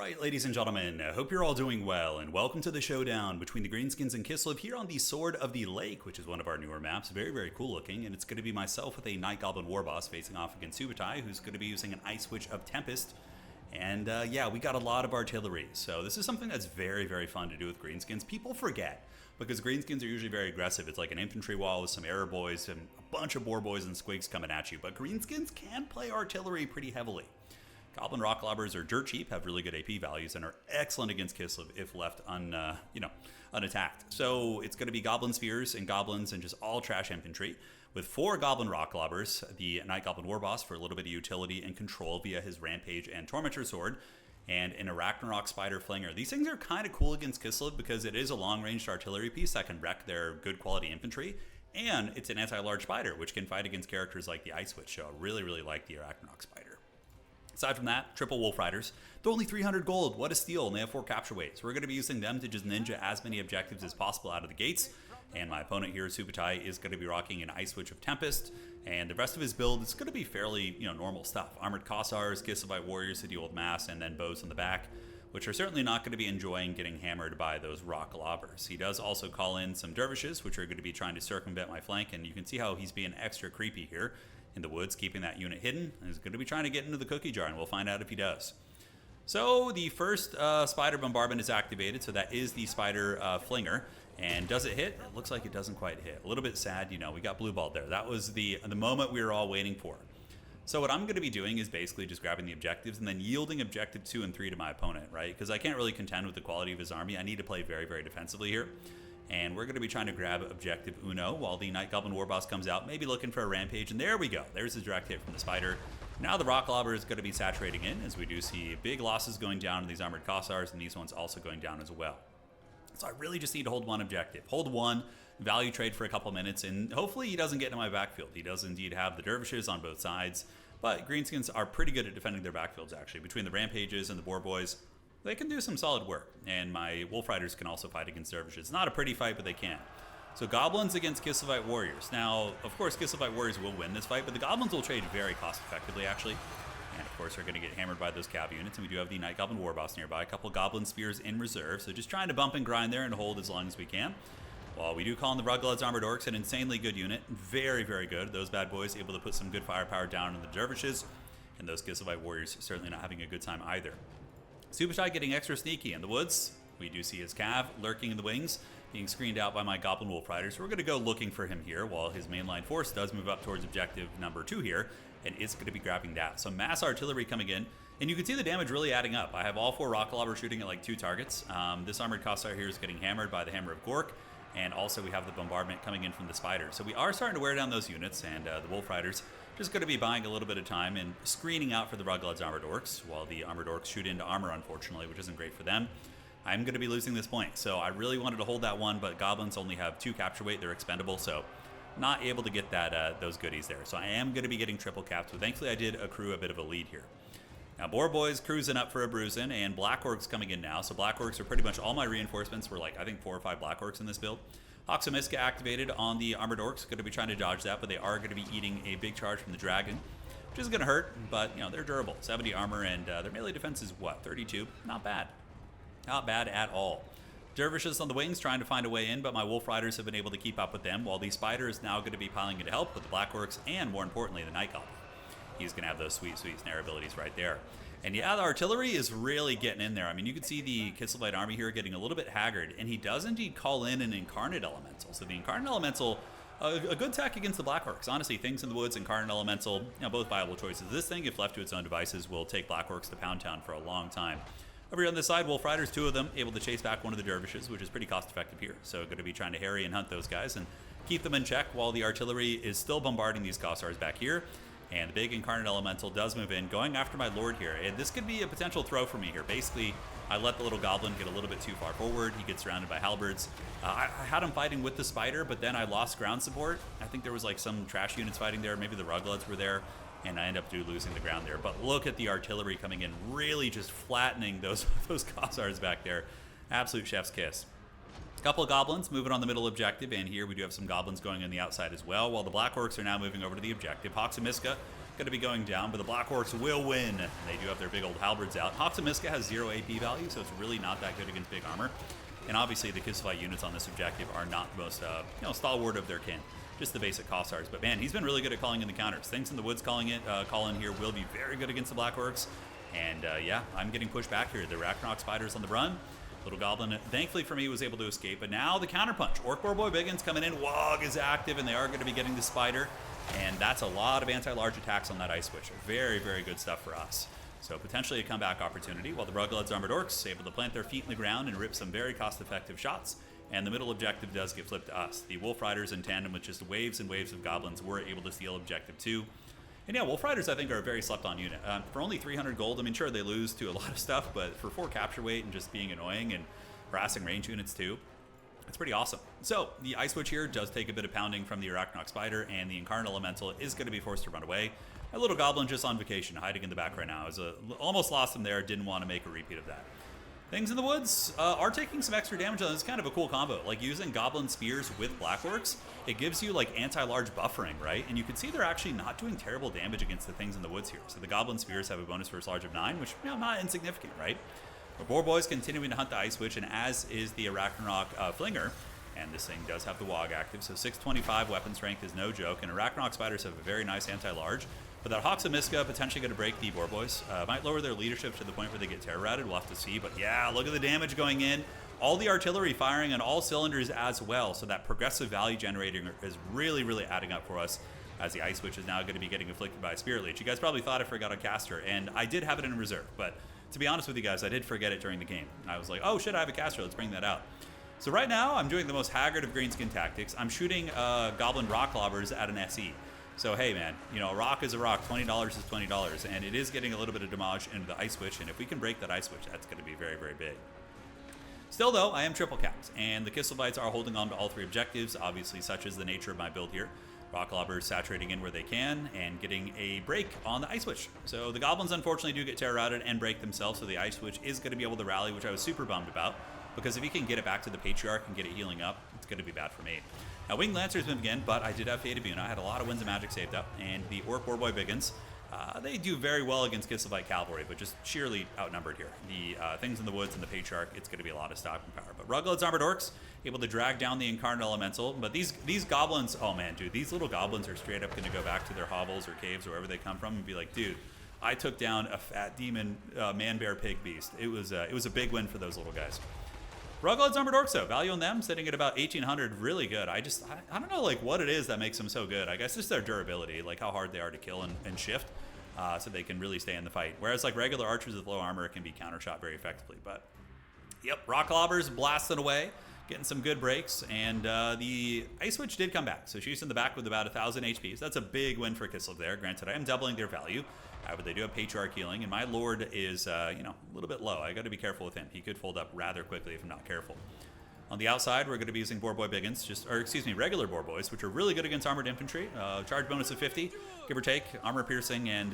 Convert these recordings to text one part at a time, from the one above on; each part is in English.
Alright, ladies and gentlemen, I hope you're all doing well, and welcome to the showdown between the Greenskins and Kislev here on the Sword of the Lake, which is one of our newer maps. Very, very cool looking, and it's going to be myself with a Night Goblin Warboss facing off against Subutai, who's going to be using an Ice Witch of Tempest. And yeah, we got a lot of artillery, so this is something that's very, very fun to do with Greenskins. People forget, because Greenskins are usually very aggressive. It's like an infantry wall with some arrow boys and a bunch of boar boys and squigs coming at you, but Greenskins can play artillery pretty heavily. Goblin Rock Lobbers are dirt cheap, have really good AP values, and are excellent against Kislev if left unattacked. So it's going to be Goblin Spears and Goblins and just all trash infantry. With 4 Goblin Rock Lobbers, the Night Goblin Warboss for a little bit of utility and control via his Rampage and Tormentor Sword, and an Arachnarok Spider Flinger. These things are kind of cool against Kislev because it is a long-ranged artillery piece that can wreck their good quality infantry, and it's an anti-large spider, which can fight against characters like the Ice Witch, so I really, really like the Arachnarok Spider. Aside from that, triple Wolf Riders. They're only 300 gold. What a steal. And they have 4 capture weights. We're going to be using them to just ninja as many objectives as possible out of the gates. And my opponent here, Subutai, is going to be rocking an Ice Witch of Tempest. And the rest of his build is going to be fairly, normal stuff. Armored Kossars, Kislev Warriors to deal with mass, and then bows in the back, which are certainly not going to be enjoying getting hammered by those rock lobbers. He does also call in some dervishes, which are going to be trying to circumvent my flank. And you can see how he's being extra creepy here in the woods, keeping that unit hidden. He's going to be trying to get into the cookie jar, and we'll find out if he does. So the first Spider Bombardment is activated, so that is the Spider Flinger. And does it hit? It looks like it doesn't quite hit. A little bit sad, we got blue balled there. That was the moment we were all waiting for. So what I'm going to be doing is basically just grabbing the objectives and then yielding objective 2 and 3 to my opponent, right? Because I can't really contend with the quality of his army. I need to play very, very defensively here. And we're going to be trying to grab objective Uno while the Night Goblin Warboss comes out, maybe looking for a Rampage. And there we go. There's the direct hit from the Spider. Now the Rock Lobber is going to be saturating in, as we do see big losses going down in these Armored Kossars, and these ones also going down as well. So I really just need to hold one objective. Hold one, value trade for a couple minutes, and hopefully he doesn't get into my backfield. He does indeed have the dervishes on both sides, but Greenskins are pretty good at defending their backfields, actually. Between the Rampages and the Boar Boys, they can do some solid work, and my Wolf Riders can also fight against dervishes. It's not a pretty fight, but they can. So Goblins against Kislevite Warriors. Now, of course, Kislevite Warriors will win this fight, but the Goblins will trade very cost-effectively, actually. And, of course, they're going to get hammered by those cav units, and we do have the Night Goblin Warboss nearby. A couple Goblin Spears in reserve, so just trying to bump and grind there and hold as long as we can. While we do call in the Ruggled's Armored Orcs, an insanely good unit. Very, very good. Those bad boys able to put some good firepower down on the dervishes, and those Kislevite Warriors certainly not having a good time either. Subutai getting extra sneaky in the woods. We do see his cav lurking in the wings, being screened out by my Goblin Wolf Riders. So we're going to go looking for him here while his mainline force does move up towards objective number 2 here, and is going to be grabbing that. So mass artillery coming in, and you can see the damage really adding up. I have all 4 Rock Lobbers shooting at like 2 targets. This Armored Kossar here is getting hammered by the Hammer of Gork, and also we have the bombardment coming in from the Spider. So we are starting to wear down those units, and the Wolf Riders just going to be buying a little bit of time and screening out for the Ruggled's Armored Orcs, while the Armored Orcs shoot into armor, unfortunately, which isn't great for them. I'm going to be losing this point, so I really wanted to hold that one, but Goblins only have 2 capture weight. They're expendable, so not able to get that those goodies there. So I am going to be getting triple capped, so thankfully I did accrue a bit of a lead here. Now, Boar Boys cruising up for a bruising, and Black Orcs coming in now. So Black Orcs are pretty much all my reinforcements. Were like, I think 4 or 5 Black Orcs in this build. Hoxamiska activated on the Armored Orcs. Going to be trying to dodge that, but they are going to be eating a big charge from the Dragon, which is going to hurt, but, they're durable. 70 armor, and their melee defense is, what, 32? Not bad. Not bad at all. Dervishes on the wings trying to find a way in, but my Wolf Riders have been able to keep up with them, while the Spider is now going to be piling in to help with the Black Orcs and, more importantly, the Night Goblin. He's going to have those sweet, sweet snare abilities right there. And yeah, the artillery is really getting in there. I mean, you can see the Kislevite army here getting a little bit haggard, and he does indeed call in an Incarnate Elemental. So the Incarnate Elemental, a good tech against the Black Orcs. Honestly, Things in the Woods, Incarnate Elemental, both viable choices. This thing, if left to its own devices, will take Black Orcs to Pound Town for a long time. Over here on this side, Wolf Riders, 2 of them, able to chase back one of the dervishes, which is pretty cost-effective here. So going to be trying to harry and hunt those guys and keep them in check while the artillery is still bombarding these Kossars back here. And the big Incarnate Elemental does move in, going after my Lord here. And this could be a potential throw for me here. Basically, I let the little Goblin get a little bit too far forward. He gets surrounded by halberds. I had him fighting with the Spider, but then I lost ground support. I think there was like some trash units fighting there. Maybe the Ruggleds were there, and I end up losing the ground there. But look at the artillery coming in, really just flattening those Kossars back there. Absolute chef's kiss. A couple of Goblins moving on the middle objective, and here we do have some Goblins going on the outside as well, while the Black Orcs are now moving over to the objective. Hoxamiska going to be going down, but the Black Orcs will win. And they do have their big old halberds out. Hoxamiska has 0 AP value, so it's really not that good against big armor. And obviously, the Kislev units on this objective are not the most, stalwart of their kin. Just the basic Kossars. But man, he's been really good at calling in the counters. Things in the Woods call in here will be very good against the Black Orcs. And yeah, I'm getting pushed back here. The Ragnarok Spiders on the run. Little Goblin, thankfully for me, was able to escape. But now the counterpunch. Orc Boy Biggins coming in. Wog is active, and they are going to be getting the Spider. And that's a lot of anti-large attacks on that Ice Witch. Very, very good stuff for us. So potentially a comeback opportunity, while the Ruggled's Armored Orcs able to plant their feet in the ground and rip some very cost-effective shots. And the middle objective does get flipped to us. The Wolf Riders in tandem with just waves and waves of Goblins were able to steal objective 2. And yeah, Wolf Riders, I think, are a very slept-on unit. For only 300 gold, I mean, sure, they lose to a lot of stuff, but for 4 capture weight and just being annoying and harassing range units too, it's pretty awesome. So the Ice Witch here does take a bit of pounding from the Arachnok Spider, and the Incarnate Elemental is going to be forced to run away. My little Goblin just on vacation, hiding in the back right now. Almost lost him there, didn't want to make a repeat of that. Things in the Woods are taking some extra damage on this. It's kind of a cool combo. Like using Goblin Spears with Black Orcs, it gives you like anti-large buffering, right? And you can see they're actually not doing terrible damage against the Things in the Woods here. So the Goblin Spears have a bonus versus large of 9, which, not insignificant, right? But Boar Boy's continuing to hunt the Ice Witch, and as is the Arachnok Flinger. And this thing does have the Wog active, so 625 weapon strength is no joke. And Arachnok Spiders have a very nice anti-large. But that Hoxamiska potentially going to break the Boar Boys. Might lower their leadership to the point where they get terror-routed. We'll have to see. But yeah, look at the damage going in. All the artillery firing on all cylinders as well. So that progressive value generating is really, really adding up for us, as the Ice Witch is now going to be getting afflicted by a Spirit Leech. You guys probably thought I forgot a caster, and I did have it in reserve. But to be honest with you guys, I did forget it during the game. I was like, oh shit, I have a caster. Let's bring that out. So right now, I'm doing the most Haggard of Greenskin tactics. I'm shooting Goblin Rock Lobbers at an SE. So hey man, a rock is a rock, $20 is $20, and it is getting a little bit of damage into the Ice Witch, and if we can break that Ice Witch, that's going to be very, very big. Still though, I am triple capped, and the Kislevites are holding on to all 3 objectives, obviously such is the nature of my build here. Rock Lobbers saturating in where they can, and getting a break on the Ice Witch. So the Goblins unfortunately do get terror-routed and break themselves, so the Ice Witch is going to be able to rally, which I was super bummed about, because if he can get it back to the Patriarch and get it healing up, it's going to be bad for me. Now, Winged Lancers win again, but I did have Fate of Buna. I had a lot of Winds of Magic saved up, and the Orc Boar Boy Biggins, they do very well against Kislev Cavalry, but just sheerly outnumbered here. The Things in the Woods and the Patriarch, it's going to be a lot of stopping power. But Ruggled's Armored Orcs, able to drag down the Incarnate Elemental, but these Goblins, oh man, dude, these little Goblins are straight up going to go back to their hovels or caves or wherever they come from and be like, dude, I took down a fat demon man-bear-pig beast. It was a big win for those little guys. Ruggled's Armored Orcs, though, value on them sitting at about 1,800, really good. I don't know like what it is that makes them so good. I guess just their durability, like how hard they are to kill and shift, so they can really stay in the fight. Whereas like regular archers with low armor can be countershot very effectively. But yep, Rock Lobbers blasting away, getting some good breaks, and the Ice Witch did come back. So she's in the back with about 1,000 HP. So that's a big win for Kislev there. Granted, I am doubling their value. But they do have Patriarch healing, and my Lord is, a little bit low. I got to be careful with him. He could fold up rather quickly if I'm not careful. On the outside, we're going to be using Boar Boy Biggins, regular Boar Boys, which are really good against armored infantry. Charge bonus of 50, give or take, armor piercing, and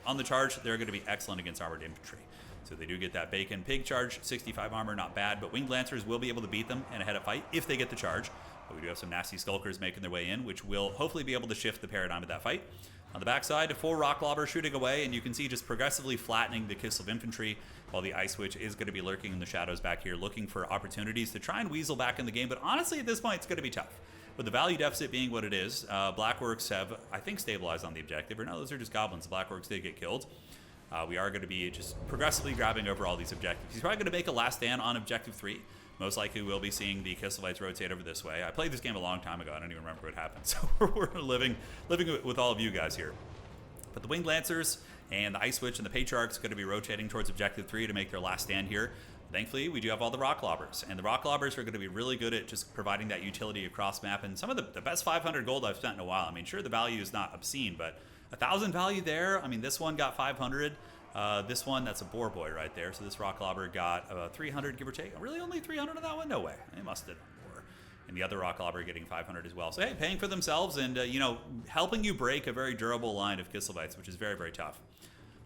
on the charge, they're going to be excellent against armored infantry. So they do get that Bacon Pig charge, 65 armor, not bad, but Winged Lancers will be able to beat them in a head-up fight if they get the charge. But we do have some nasty Skulkers making their way in, which will hopefully be able to shift the paradigm of that fight. On the backside, 4 Rock Lobbers shooting away, and you can see just progressively flattening the Kislev infantry, while the Ice Witch is going to be lurking in the shadows back here, looking for opportunities to try and weasel back in the game. But honestly, at this point, it's going to be tough. With the value deficit being what it is, Black Orcs have, I think, stabilized on the objective. Or no, those are just Goblins. The Black Orcs did get killed. We are going to be just progressively grabbing over all these objectives. He's probably going to make a last stand on Objective 3. Most likely we'll be seeing the Kislevites rotate over this way. I played this game a long time ago. I don't even remember what happened. So we're living with all of you guys here. But the Winged Lancers and the Ice Witch and the Patriarchs are going to be rotating towards Objective 3 to make their last stand here. Thankfully, we do have all the Rock Lobbers, and the Rock Lobbers are going to be really good at just providing that utility across map, and some of the best 500 gold I've spent in a while. I mean, sure, the value is not obscene, but 1,000 value there. I mean, this one got 500. This one, that's a Boar Boy right there, so this Rock Lobber got 300, give or take. Really, only 300 on that one? No way. They must have done more. And the other Rock Lobber getting 500 as well. So, hey, paying for themselves and, helping you break a very durable line of Kislevites, which is very, very tough.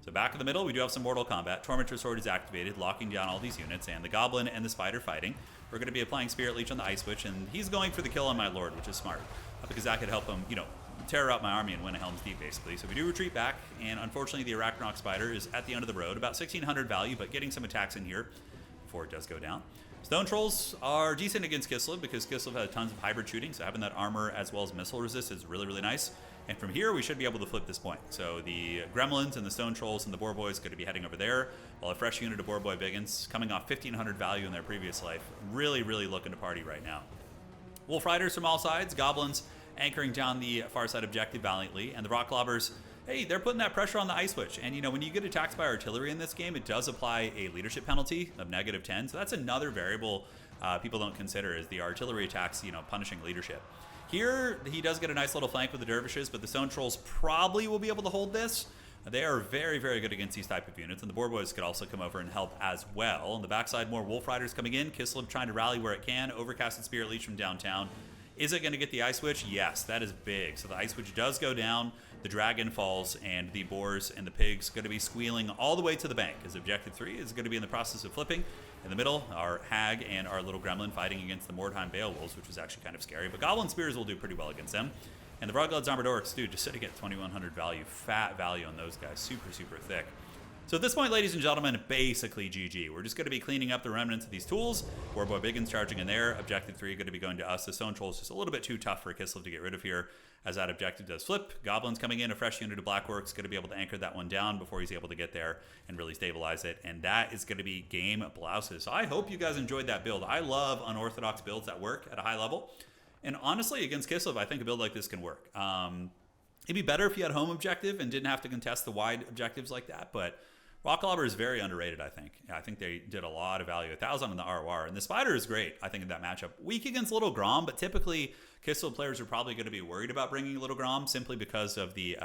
So back in the middle, we do have some Mortal Combat. Tormentor Sword is activated, locking down all these units, and the Goblin and the Spider fighting. We're going to be applying Spirit Leech on the Ice Witch, and he's going for the kill on my Lord, which is smart, because that could help him, tear up my army and win a Helm's Deep, basically. So we do retreat back, and unfortunately the Arachnarok Spider is at the end of the road, about 1,600 value, but getting some attacks in here before it does go down. Stone Trolls are decent against Kislev because Kislev has tons of hybrid shooting, so having that armor as well as missile resist is really, really nice. And from here, we should be able to flip this point. So the Gremlins and the Stone Trolls and the Boar Boys are going to be heading over there, while a fresh unit of Boar Boy Biggins, coming off 1,500 value in their previous life, really, really looking to party right now. Wolf Riders from all sides, Goblins anchoring down the far side objective valiantly, and the Rock Lobbers, hey, they're putting that pressure on the Ice Witch. And, you know, when you get attacked by artillery in this game, it does apply a leadership penalty of -10. So that's another variable people don't consider, is the artillery attacks, you know, punishing leadership. Here, he does get a nice little flank with the Dervishes, but the Stone Trolls probably will be able to hold this. They are very, very good against these type of units, and the Boar Boys could also come over and help as well. On the backside, more Wolf Riders coming in. Kislev trying to rally where it can. Overcasted Spirit Leech from downtown. Is it going to get the Ice Witch? Yes, that is big. So the Ice Witch does go down, the Dragon falls, and the Boars and the Pigs going to be squealing all the way to the bank, as Objective 3 is going to be in the process of flipping. In the middle, our Hag and our little Gremlin fighting against the Mordheim Beowulfs, which was actually kind of scary. But Goblin Spears will do pretty well against them. And the Vroglod's Armored Orcs, dude, just sitting at 2,100 value. Fat value on those guys. Super, super thick. So at this point, ladies and gentlemen, basically GG. We're just going to be cleaning up the remnants of these tools. Boar Boy Biggins charging in there. Objective 3 going to be going to us. The Stone Troll is just a little bit too tough for Kislev to get rid of here, as that objective does flip. Goblins coming in. A fresh unit of Blackworks going to be able to anchor that one down before he's able to get there and really stabilize it. And that is going to be game blouses. So I hope you guys enjoyed that build. I love unorthodox builds that work at a high level. And honestly, against Kislev, I think a build like this can work. It'd be better if you had home objective and didn't have to contest the wide objectives like that, but Rock Lobber is very underrated, I think. I think they did a lot of value. 1,000 in the ROR. And the Spider is great, I think, in that matchup. Weak against Little Grom, but typically Kislev players are probably going to be worried about bringing Little Grom simply because of the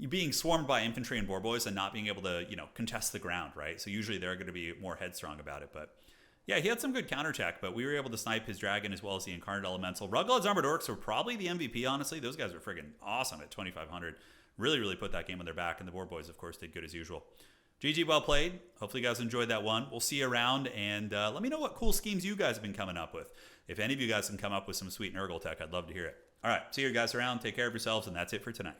being swarmed by infantry and Boar Boys and not being able to, you know, contest the ground, right? So usually they're going to be more headstrong about it. But yeah, he had some good counterattack, but we were able to snipe his Dragon as well as the Incarnate Elemental. Ruglod's Armored Orcs were probably the MVP, honestly. Those guys were friggin' awesome at 2,500. Really, really put that game on their back. And the Boar Boys, of course, did good as usual. GG, well played. Hopefully you guys enjoyed that one. We'll see you around, and let me know what cool schemes you guys have been coming up with. If any of you guys can come up with some sweet Nurgle tech, I'd love to hear it. All right, see you guys around. Take care of yourselves, and that's it for tonight.